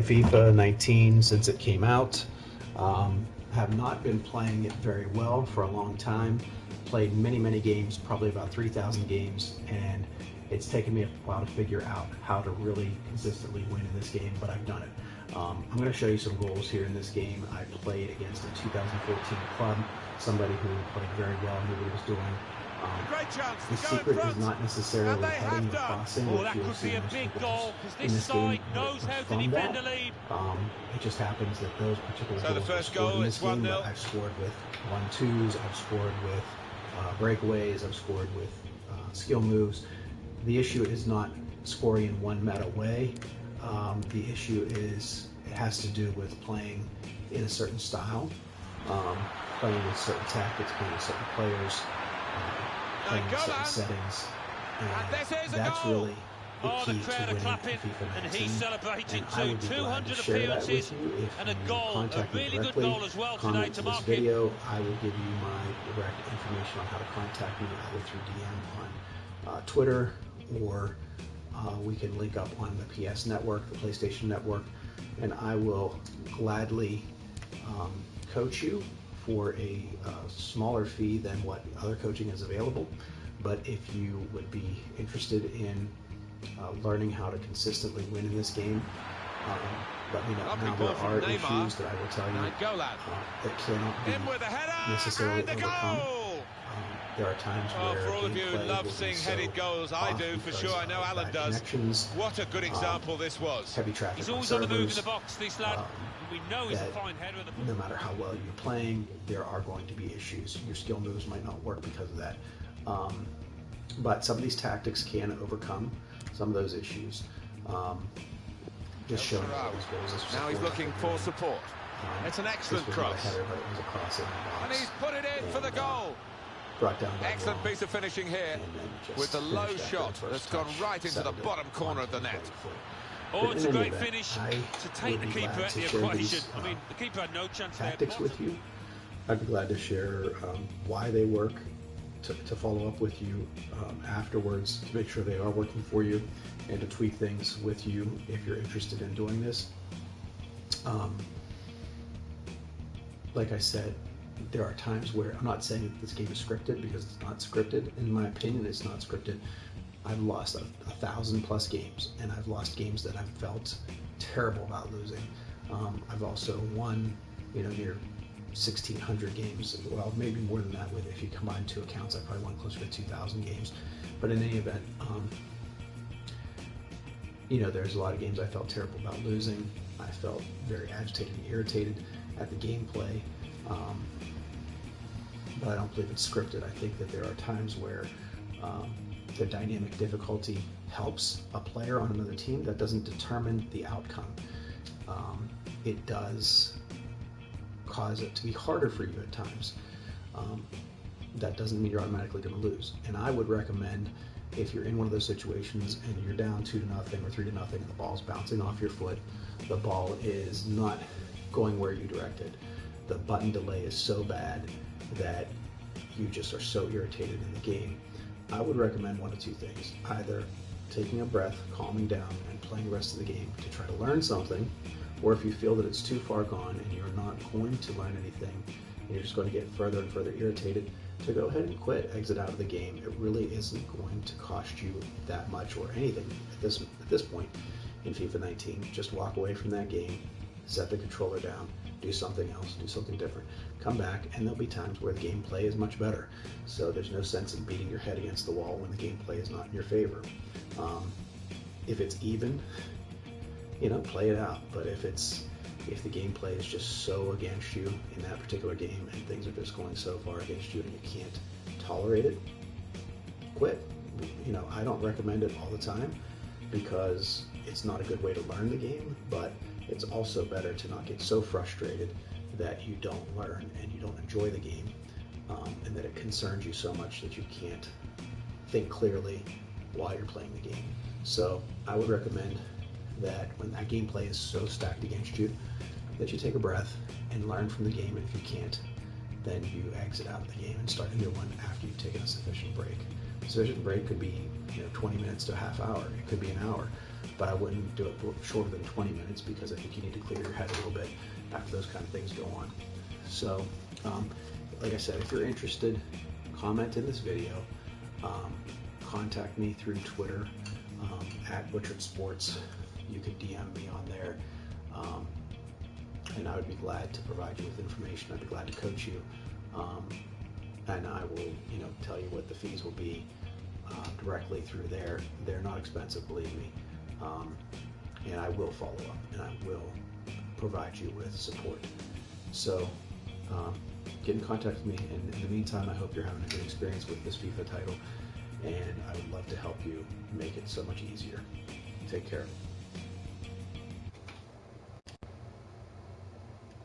FIFA 19 since it came out. Have not been playing it very well for a long time. Played many games, probably about 3,000 games, and it's taken me a while to figure out how to really consistently win in this game, but I've done it. I'm going to show you some goals here in this game. I played against a 2014 club, somebody who played very well, knew what he was doing. Great chance The to go secret in front, is not necessarily and they heading have and done. crossing, Oh, which that you'll could see be a most big people goal because in this this game side knows how to from defend that. a lead. It just happens that those particular So the goals were first scored goal, in this it's game, 1-0. but I've scored with 1-2s, I've scored with breakaways, I've scored with skill moves. The issue is not scoring in one meta way. The issue is it has to do with playing in a certain style, playing with certain tactics, playing with certain players, playing in certain settings, and that's really the Oh, key the crowd to are winning clapping, in FIFA 19. and he's celebrating And I too. would be glad to 200 share that appearances with you if and a you goal, a contact me really good directly. goal as well today Comment to to this mark it. video. I will give you my direct information on how to contact me either through DM on Twitter, or we can link up on the PS Network, the PlayStation Network, and I will gladly coach you for a smaller fee than what other coaching is available. But if you would be interested in learning how to consistently win in this game, let me know. Now, there are issues that I will tell you that cannot be necessarily overcome. There are times where for all of you who gameplay love will be seeing so headed goals, I off do for because sure. I know of Alan bad does. connections, What a good example this was. heavy traffic He's on always on the move in servers. the box, this lad. We know he's a fine header of the ball. No matter how well you're playing, there are going to be issues. Your skill moves might not work because of that. But some of these tactics can overcome some of those issues. Just showing these goals. Now he's looking for support. It's an excellent cross. Header, but it was a cross in the box. And he's put it in for the goal. Brought down by Excellent Wong, piece of finishing here with the finished low after shot the first that's gone touch, right into the settled it bottom corner of the net. Oh, But it's in a any great event, finish I to take would the be keeper glad out to the share equation. these, I mean, the keeper had no chance there. tactics with you. I'd be glad to share why they work, to follow up with you afterwards to make sure they are working for you, and to tweak things with you if you're interested in doing this. Like I said, there are times where I'm not saying that this game is scripted, because it's not scripted. In my opinion, it's not scripted. I've lost a 1,000+ games, and I've lost games that I've felt terrible about losing. I've also won, near 1,600 games. Well, maybe more than that. If you combine two accounts, I probably won closer to 2,000 games. But in any event, there's a lot of games I felt terrible about losing. I felt very agitated and irritated at the gameplay. But I don't believe it's scripted. I think that there are times where the dynamic difficulty helps a player on another team. That doesn't determine the outcome. It does cause it to be harder for you at times. That doesn't mean you're automatically going to lose. And I would recommend, if you're in one of those situations and you're down 2-0 or 3-0 and the ball's bouncing off your foot, the ball is not going where you directed, the button delay is so bad that you just are so irritated in the game, I would recommend one of two things: either taking a breath, calming down, and playing the rest of the game to try to learn something, or if you feel that it's too far gone and you're not going to learn anything and you're just going to get further and further irritated, to go ahead and quit, exit out of the game. It really isn't going to cost you that much or anything at this point in FIFA 19. Just walk away from that game, set the controller down, do something else, do something different. Come back, and there'll be times where the gameplay is much better. So there's no sense in beating your head against the wall when the gameplay is not in your favor. If it's even, play it out. But if the gameplay is just so against you in that particular game, and things are just going so far against you and you can't tolerate it, quit. I don't recommend it all the time, because it's not a good way to learn the game, but it's also better to not get so frustrated that you don't learn and you don't enjoy the game, and that it concerns you so much that you can't think clearly while you're playing the game. So I would recommend that when that gameplay is so stacked against you, that you take a breath and learn from the game, and if you can't, then you exit out of the game and start a new one after you've taken a sufficient break. A sufficient break could be 20 minutes to a half hour. It could be an hour. but I wouldn't do it shorter than 20 minutes because I think you need to clear your head a little bit after those kind of things go on. So, like I said, if you're interested, comment in this video, contact me through Twitter at Butchered Sports. You could DM me on there, and I would be glad to provide you with information. I'd be glad to coach you, and I will, tell you what the fees will be directly through there. They're not expensive, believe me, and I will follow up, and I will provide you with support. So get in contact with me, and in the meantime, I hope you're having a good experience with this FIFA title, and I would love to help you make it so much easier. Take care.